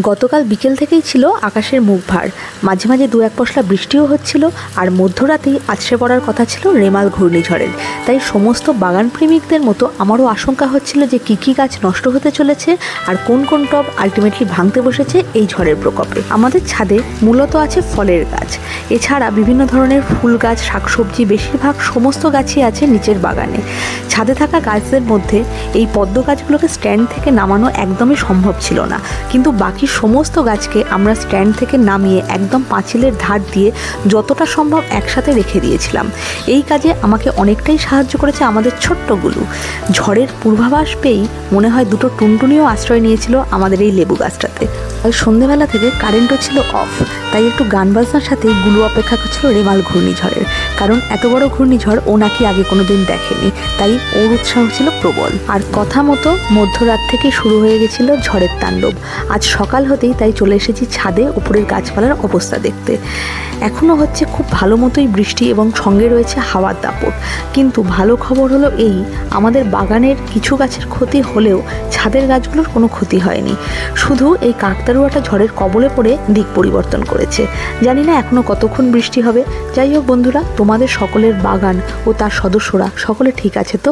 গতকাল বিকেল থেকেই ছিল আকাশের মুখ ভার, মাঝে মাঝে দু এক পশলা বৃষ্টিও হচ্ছিল, আর মধ্যরাতেই আছড়ে পড়ার কথা ছিল রেমাল ঘূর্ণিঝড়ের। তাই সমস্ত বাগান প্রেমিকদের মতো আমারও আশঙ্কা হচ্ছিল যে কী গাছ নষ্ট হতে চলেছে আর কোন কোন টব আলটিমেটলি ভাঙতে বসেছে এই ঝড়ের প্রকোপে। আমাদের ছাদে মূলত আছে ফলের গাছ, এছাড়া বিভিন্ন ধরনের ফুল গাছ, শাকসবজি, বেশিরভাগ সমস্ত গাছই আছে নিচের বাগানে। ছাদে থাকা গাছদের মধ্যে এই পদ্ম গাছগুলোকে স্ট্যান্ড থেকে নামানো একদমই সম্ভব ছিল না, কিন্তু বাকি সমস্ত গাছকে আমরা স্ট্যান্ড থেকে নামিয়ে একদম পাঁচিলের ধার দিয়ে যতটা সম্ভব একসাথে রেখে দিয়েছিলাম। এই কাজে আমাকে অনেকটাই সাহায্য করেছে আমাদের ছোট্ট গুলু। ঝড়ের পূর্বাভাস পেয়েই মনে হয় দুটো টুনটুনিও আশ্রয় নিয়েছিল আমাদের এই লেবু গাছটাতে। আর সন্ধ্যেবেলা থেকে কারেন্টও ছিল অফ, তাই একটু গান বাজনার সাথেই গুলু অপেক্ষা করছিল রেমাল ঘূর্ণিঝড়ের, কারণ এত বড় ঘূর্ণিঝড় ও নাকি আগে কোনোদিন দেখেনি, তাই ওর উৎসাহ ছিল প্রবল। আর কথা মতো মধ্যরাত থেকে শুরু হয়ে গেছিল ঝড়ের তাণ্ডব। আজ সকাল হতেই তাই চলে এসেছি ছাদে উপরের গাছপালার অবস্থা দেখতে। এখনও হচ্ছে খুব ভালো মতোই বৃষ্টি এবং সঙ্গে রয়েছে হাওয়ার দাপট, কিন্তু ভালো খবর হলো এই, আমাদের বাগানের কিছু গাছের ক্ষতি হলেও ছাদের গাছগুলোর কোনো ক্ষতি হয়নি। শুধু এই কাকতাড়ুয়াটা ঝড়ের কবলে পড়ে দিক পরিবর্তন করেছে। জানি না এখনও কতক্ষণ বৃষ্টি হবে। যাই হোক বন্ধুরা, তোমাদের সকলের বাগান ও তার সদস্যরা সকলে ঠিক আছে তো?